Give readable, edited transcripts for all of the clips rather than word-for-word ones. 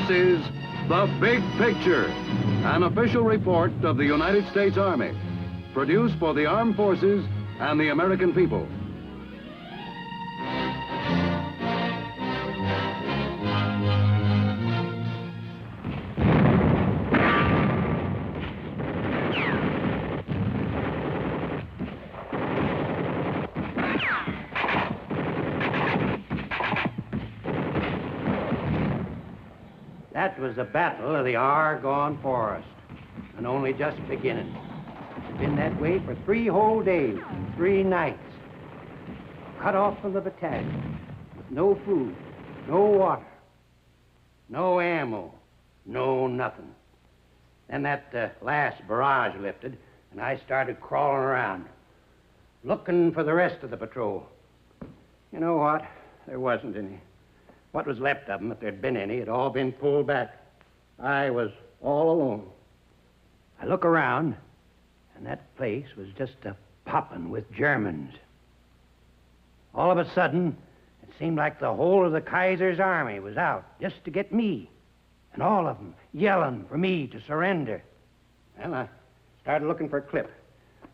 This is The Big Picture, an official report of the United States Army, produced for the armed forces and the American people. That was the Battle of the Argonne Forest, and only just beginning. It's been that way for 3 whole days and 3 nights. Cut off from the battalion, with no food, no water, no ammo, no nothing. Then that last barrage lifted, and I started crawling around, looking for the rest of the patrol. You know what? There wasn't any. What was left of them, if there'd been any, had all been pulled back. I was all alone. I look around, and that place was just a-popping with Germans. All of a sudden, it seemed like the whole of the Kaiser's army was out just to get me, and all of them yelling for me to surrender. Well, I started looking for a clip.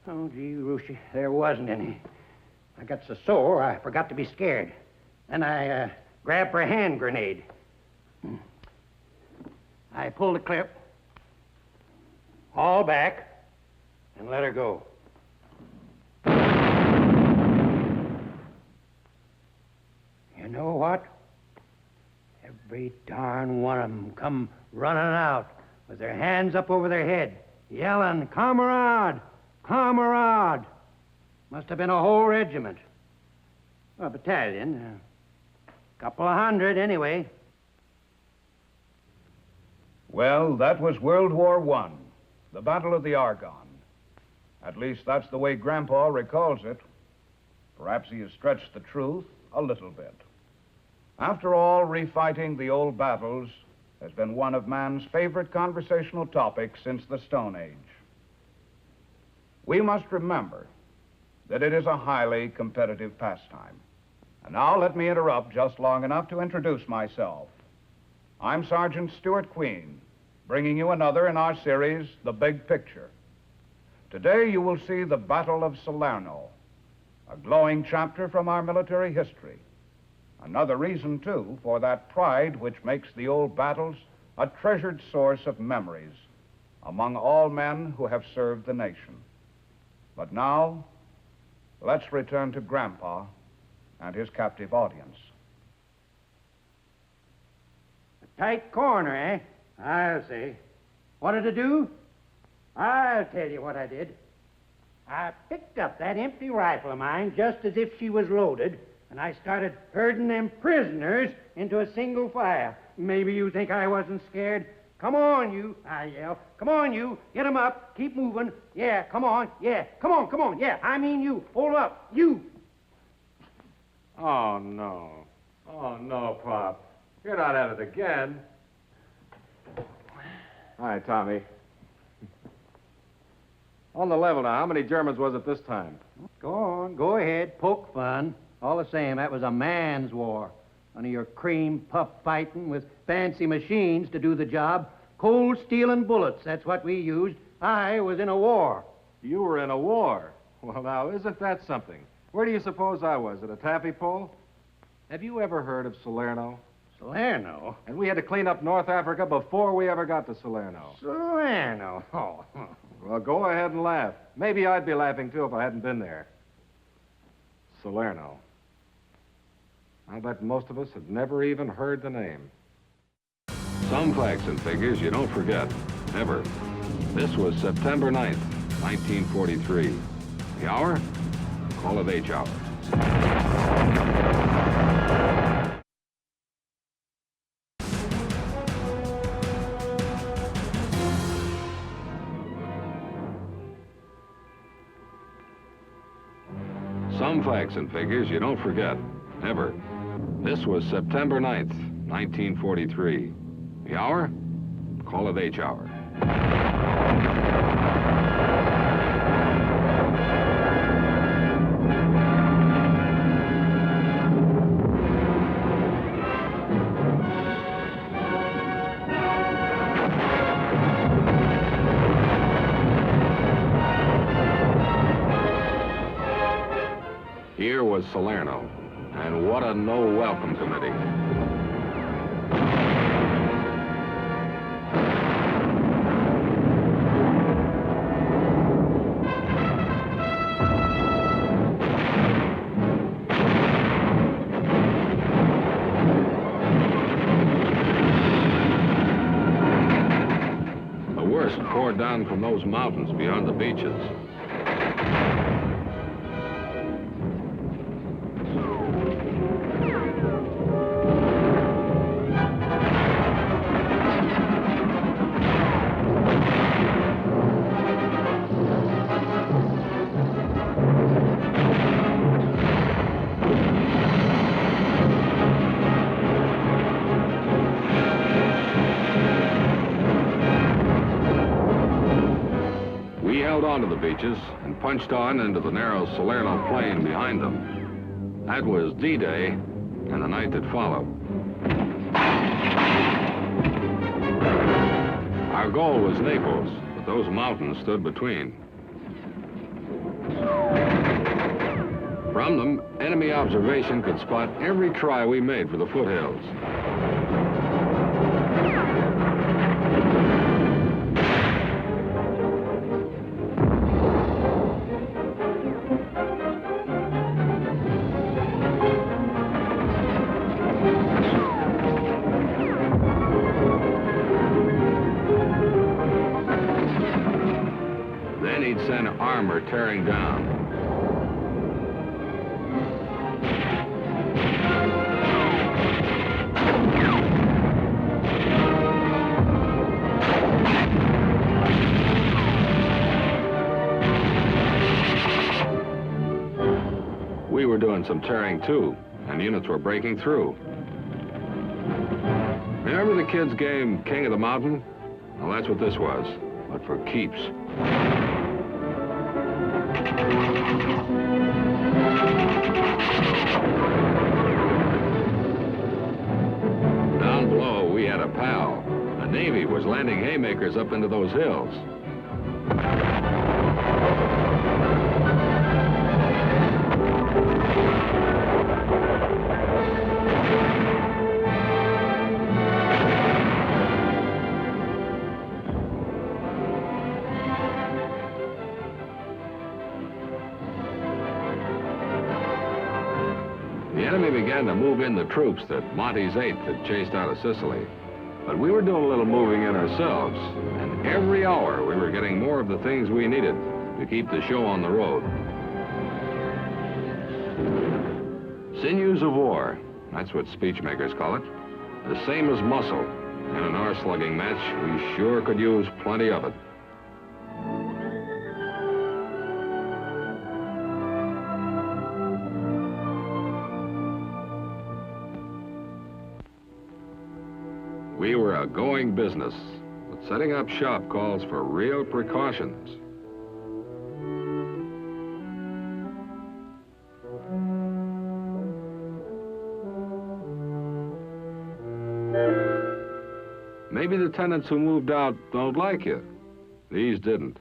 Oh, gee, Rushy, there wasn't any. I got so sore, I forgot to be scared. Then I grabbed for a hand grenade. I pulled the clip, hauled back, and let her go. You know what? Every darn one of them come running out with their hands up over their head, yelling, "Comrade! Comrade!" Must have been a whole regiment. A battalion. Couple of hundred, anyway. Well, that was World War I, the Battle of the Argonne. At least that's the way Grandpa recalls it. Perhaps he has stretched the truth a little bit. After all, refighting the old battles has been one of man's favorite conversational topics since the Stone Age. We must remember that it is a highly competitive pastime. And now let me interrupt just long enough to introduce myself. I'm Sergeant Stuart Queen, bringing you another in our series, The Big Picture. Today you will see the Battle of Salerno, a glowing chapter from our military history. Another reason, too, for that pride which makes the old battles a treasured source of memories among all men who have served the nation. But now, let's return to Grandpa and his captive audience. A tight corner, eh? I'll say. What did I do? I'll tell you what I did. I picked up that empty rifle of mine just as if she was loaded, and I started herding them prisoners into a single file. Maybe you think I wasn't scared. Come on, you, I yell. Come on, you. Get 'em up. Keep moving. Yeah, come on. Yeah, come on, come on. Yeah, I mean you. Hold up. You. Oh, no. Oh, no, Pop. You're not at it again. Hi, Tommy. On the level now, how many Germans was it this time? Go on. Go ahead. Poke fun. All the same, that was a man's war. None of your cream puff fighting with fancy machines to do the job. Cold steel and bullets, that's what we used. I was in a war. You were in a war? Well, now, isn't that something? Where do you suppose I was? At a taffy pole? Have you ever heard of Salerno? Salerno? And we had to clean up North Africa before we ever got to Salerno. Salerno? Oh. Well, go ahead and laugh. Maybe I'd be laughing, too, if I hadn't been there. Salerno. I bet most of us had never even heard the name. Some facts and figures you don't forget, ever. This was September 9th, 1943. The hour? Call it H hour. Some facts and figures you don't forget, ever. This was September 9th, 1943. The hour? Call it H hour. Here was Salerno, and what a no-welcome committee. The worst poured down from those mountains beyond the beaches. We held on to the beaches and punched on into the narrow Salerno plain behind them. That was D-Day and the night that followed. Our goal was Naples, but those mountains stood between. From them, enemy observation could spot every try we made for the foothills. Then he'd send armor tearing down. We were doing some tearing too, and units were breaking through. Remember the kids' game, King of the Mountain? Well, that's what this was, but for keeps. Down below, we had a pal. The Navy was landing haymakers up into those hills. The enemy began to move in the troops that Monty's 8th had chased out of Sicily. But we were doing a little moving in ourselves, and every hour we were getting more of the things we needed to keep the show on the road. Sinews of war, that's what speechmakers call it. The same as muscle, and in our slugging match, we sure could use plenty of it. We were a going business, but setting up shop calls for real precautions. Maybe the tenants who moved out don't like you. These didn't,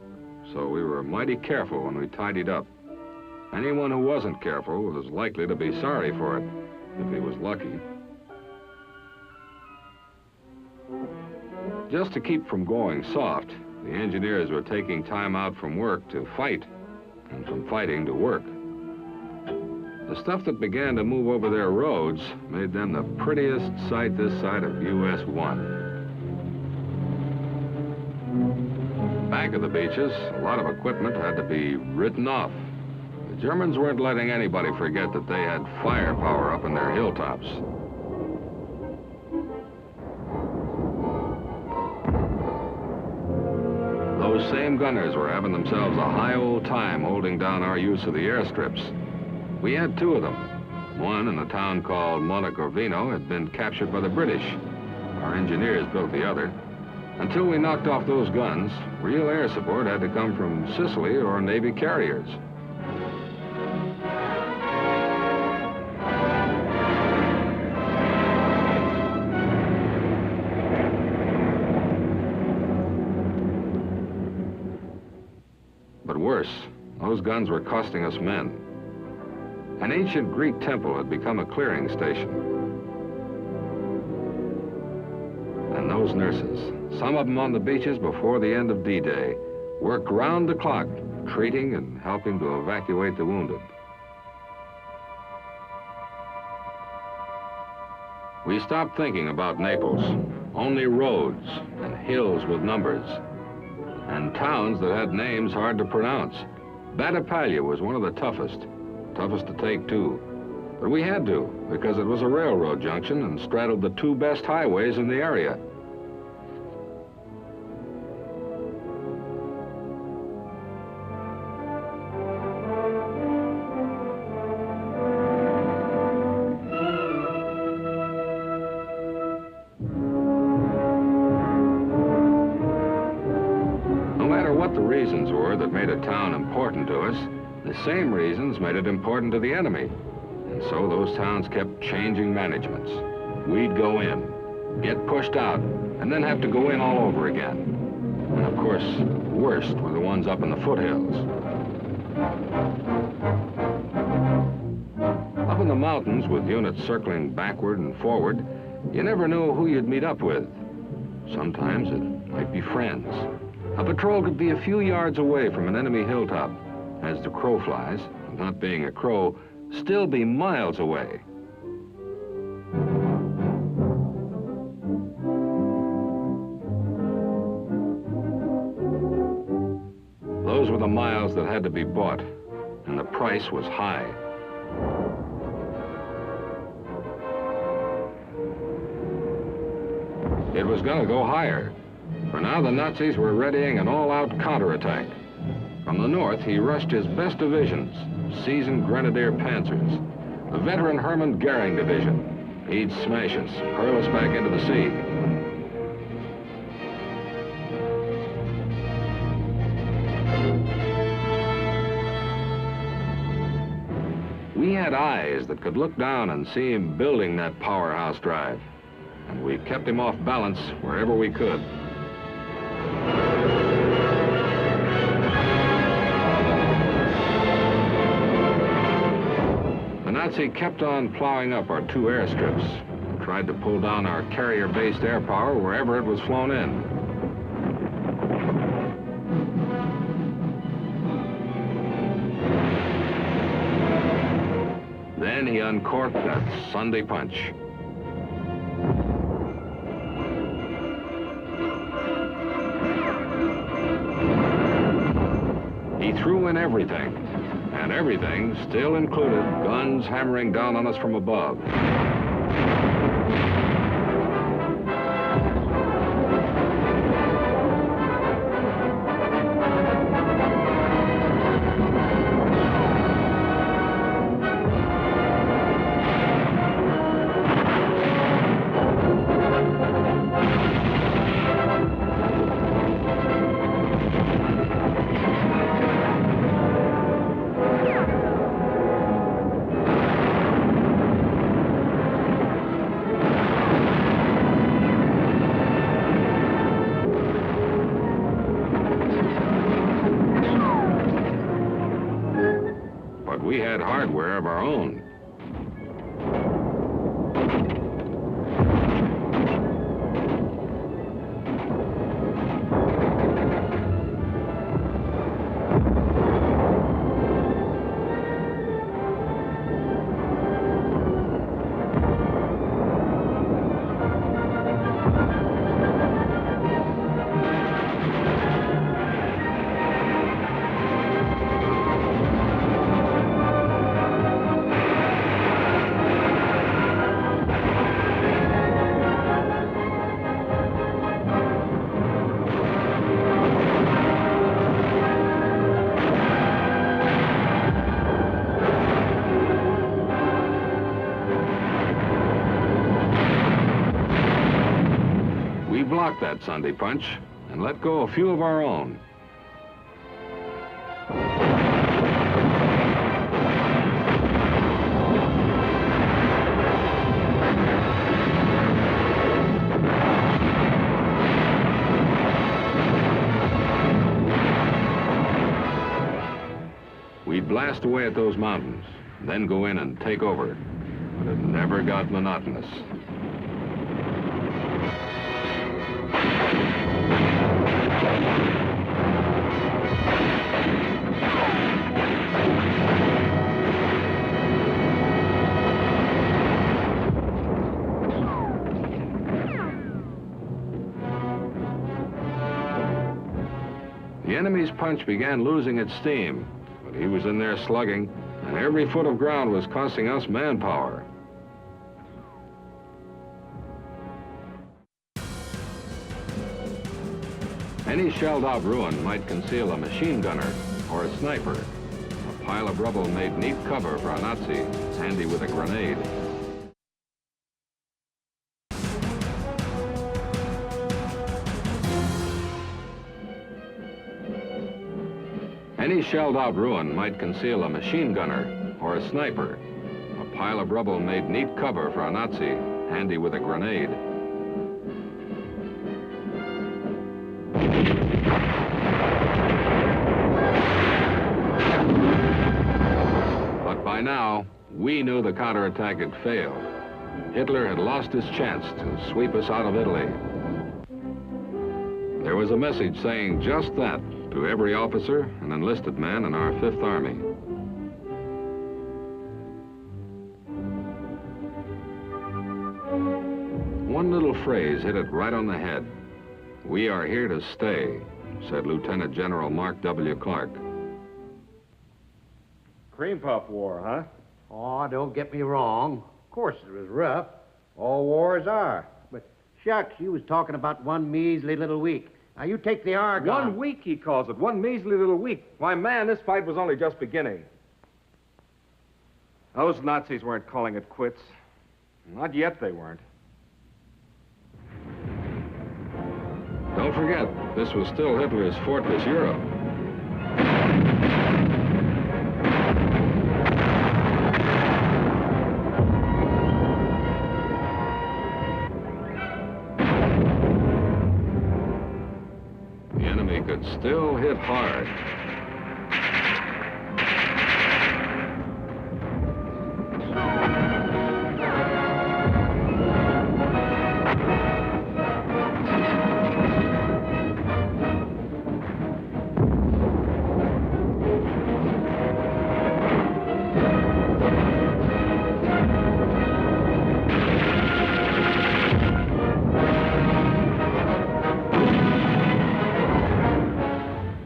so we were mighty careful when we tidied up. Anyone who wasn't careful was likely to be sorry for it, if he was lucky. Just to keep from going soft, the engineers were taking time out from work to fight, and from fighting to work. The stuff that began to move over their roads made them the prettiest sight this side of US 1. Back of the beaches, a lot of equipment had to be written off. The Germans weren't letting anybody forget that they had firepower up in their hilltops. Those same gunners were having themselves a high old time holding down our use of the airstrips. We had two of them. One in a town called Montecorvino had been captured by the British. Our engineers built the other. Until we knocked off those guns, real air support had to come from Sicily or Navy carriers. But worse, those guns were costing us men. An ancient Greek temple had become a clearing station. And those nurses, some of them on the beaches before the end of D-Day, worked round the clock, treating and helping to evacuate the wounded. We stopped thinking about Naples. Only roads and hills with numbers, and towns that had names hard to pronounce. Battipaglia was one of the toughest to take too. But we had to, because it was a railroad junction and straddled the two best highways in the area. Reasons were that made a town important to us, the same reasons made it important to the enemy. And so those towns kept changing managements. We'd go in, get pushed out, and then have to go in all over again. And of course, worst were the ones up in the foothills. Up in the mountains with units circling backward and forward, you never knew who you'd meet up with. Sometimes it might be friends. A patrol could be a few yards away from an enemy hilltop, as the crow flies, not being a crow, still be miles away. Those were the miles that had to be bought, and the price was high. It was gonna go higher. For now, the Nazis were readying an all-out counterattack. From the north, he rushed his best divisions, seasoned Grenadier Panzers, the veteran Hermann Goering Division. He'd smash us, hurl us back into the sea. We had eyes that could look down and see him building that powerhouse drive. And we kept him off balance wherever we could. The Nazi kept on plowing up our two airstrips and tried to pull down our carrier-based air power wherever it was flown in. Then he uncorked that Sunday punch. He threw in everything, and everything still included guns hammering down on us from above. We had hardware of our own. We blocked that Sunday punch and let go a few of our own. We'd blast away at those mountains, then go in and take over. But it never got monotonous. The enemy's punch began losing its steam, but he was in there slugging, and every foot of ground was costing us manpower. Any shelled-out ruin might conceal a machine gunner or a sniper. A pile of rubble made neat cover for a Nazi, handy with a grenade. Any shelled-out ruin might conceal a machine gunner or a sniper. A pile of rubble made neat cover for a Nazi, handy with a grenade. But by now, we knew the counterattack had failed. Hitler had lost his chance to sweep us out of Italy. There was a message saying just that to every officer and enlisted man in our Fifth Army. One little phrase hit it right on the head. "We are here to stay," said Lieutenant General Mark W. Clark. Cream Puff War, huh? Oh, don't get me wrong. Of course it was rough. All wars are. But shucks, you was talking about one measly little week. Now, you take the Argonne. 1 week, he calls it. One measly little week. Why, man, this fight was only just beginning. Those Nazis weren't calling it quits. Not yet, they weren't. Don't forget, this was still Hitler's Fortress Europe. The enemy could still hit hard.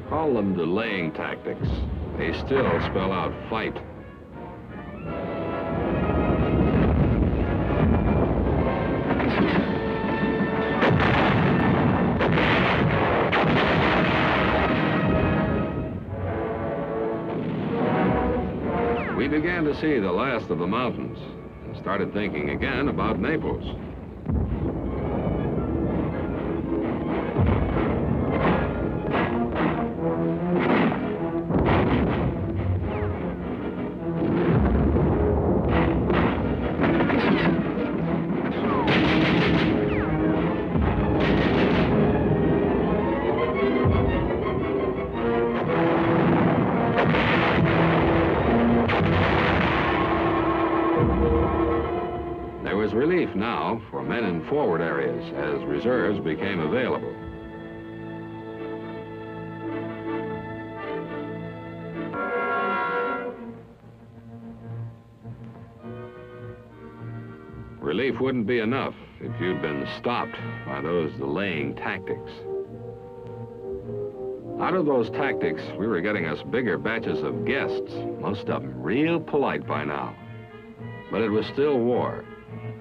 Call them delaying tactics. They still spell out fight. We began to see the last of the mountains and started thinking again about Naples. There was relief now for men in forward areas as reserves became available. Relief wouldn't be enough if you'd been stopped by those delaying tactics. Out of those tactics, we were getting us bigger batches of guests, most of them real polite by now. But it was still war.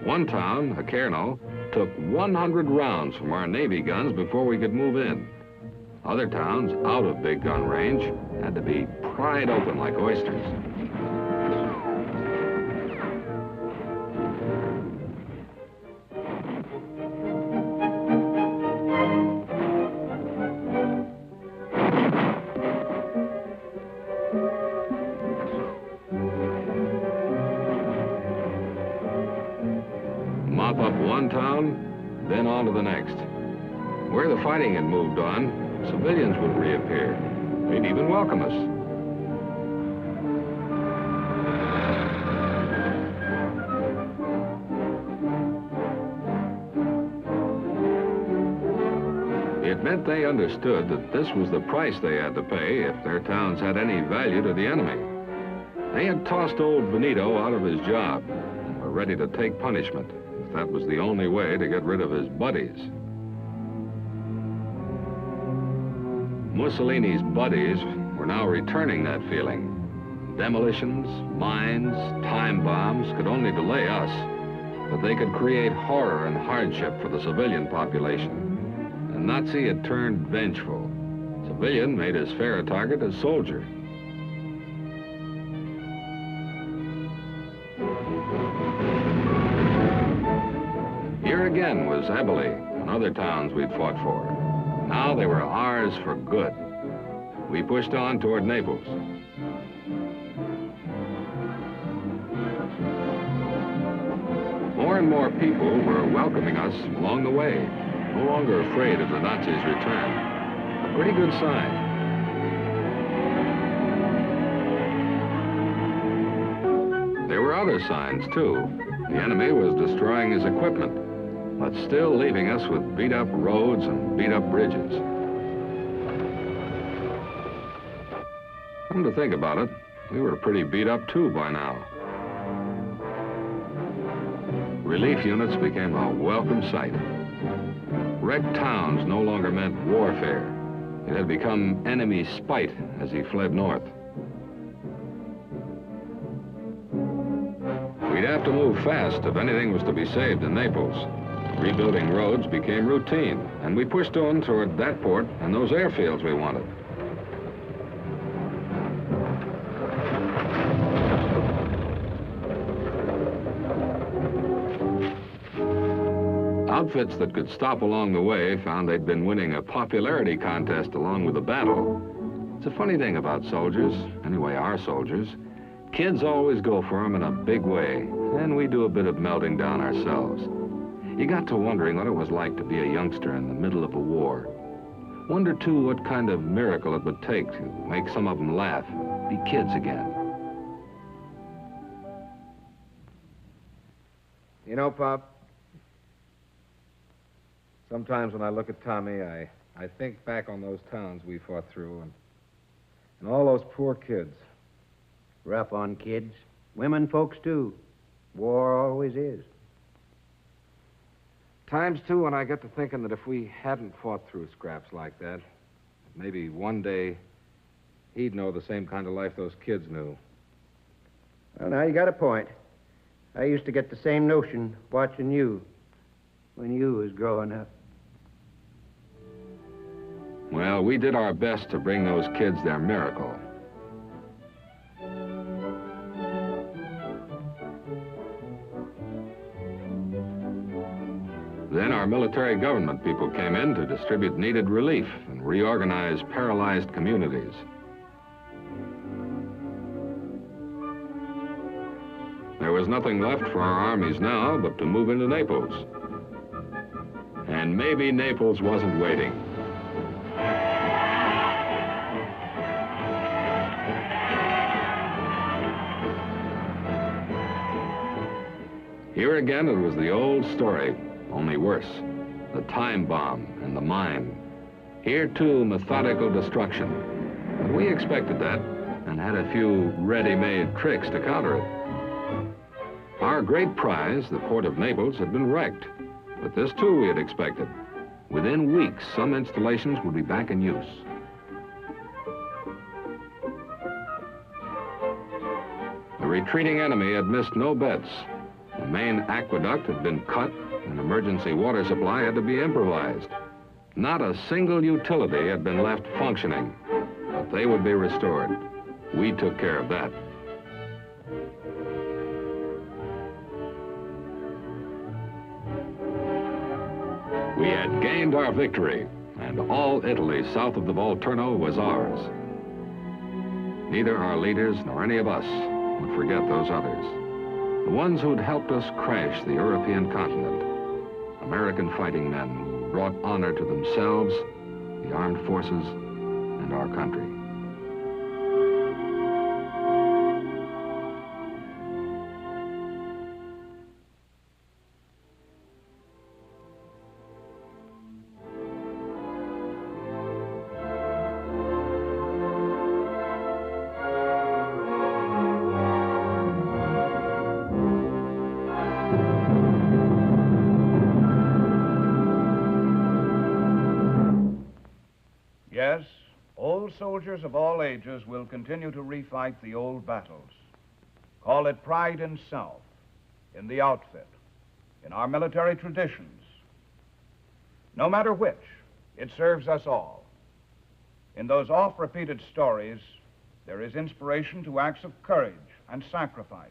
One town, Salerno, took 100 rounds from our Navy guns before we could move in. Other towns, out of big gun range, had to be pried open like oysters. Mop up one town, then on to the next. Where the fighting had moved on, civilians would reappear. They'd even welcome us. It meant they understood that this was the price they had to pay if their towns had any value to the enemy. They had tossed old Benito out of his job and were ready to take punishment if that was the only way to get rid of his buddies. Mussolini's buddies were now returning that feeling. Demolitions, mines, time bombs could only delay us, but they could create horror and hardship for the civilian population. The Nazi had turned vengeful. Civilian made as fair a target as soldier. Here again was Eboli and other towns we'd fought for. Now they were ours for good. We pushed on toward Naples. More and more people were welcoming us along the way, no longer afraid of the Nazis' return. A pretty good sign. There were other signs, too. The enemy was destroying his equipment, but still leaving us with beat-up roads and beat-up bridges. Come to think about it, we were pretty beat up, too, by now. Relief units became a welcome sight. Wrecked towns no longer meant warfare. It had become enemy spite as he fled north. We'd have to move fast if anything was to be saved in Naples. Rebuilding roads became routine, and we pushed on toward that port and those airfields we wanted. Outfits that could stop along the way found they'd been winning a popularity contest along with the battle. It's a funny thing about soldiers, anyway our soldiers. Kids always go for them in a big way, and we do a bit of melting down ourselves. You got to wondering what it was like to be a youngster in the middle of a war. Wonder, too, what kind of miracle it would take to make some of them laugh, be kids again. You know, Pop, sometimes when I look at Tommy, I think back on those towns we fought through and all those poor kids. Rough on kids. Women folks, too. War always is. Times, too, when I get to thinking that if we hadn't fought through scraps like that, maybe one day he'd know the same kind of life those kids knew. Well, now you got a point. I used to get the same notion watching you when you was growing up. Well, we did our best to bring those kids their miracle. Then our military government people came in to distribute needed relief and reorganize paralyzed communities. There was nothing left for our armies now but to move into Naples. And maybe Naples wasn't waiting. Here again, it was the old story, only worse. The time bomb and the mine. Here, too, methodical destruction. But we expected that and had a few ready-made tricks to counter it. Our great prize, the port of Naples, had been wrecked. But this, too, we had expected. Within weeks, some installations would be back in use. The retreating enemy had missed no bets. The main aqueduct had been cut, and emergency water supply had to be improvised. Not a single utility had been left functioning, but they would be restored. We took care of that. We had gained our victory, and all Italy south of the Volturno was ours. Neither our leaders nor any of us would forget those others. The ones who'd helped us crash the European continent. American fighting men who brought honor to themselves, the armed forces, and our country. soldiers of all ages will continue to refight the old battles. Call it pride in self, in the outfit, in our military traditions. No matter which, it serves us all. In those oft-repeated stories, there is inspiration to acts of courage and sacrifice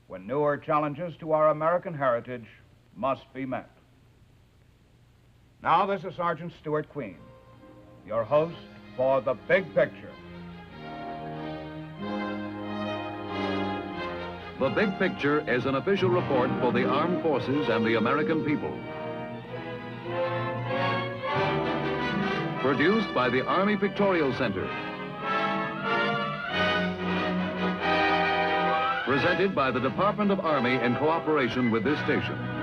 when newer challenges to our American heritage must be met. Now, this is Sergeant Stuart Queen, your host for The Big Picture. The Big Picture is an official report for the armed forces and the American people. Produced by the Army Pictorial Center. Presented by the Department of Army in cooperation with this station.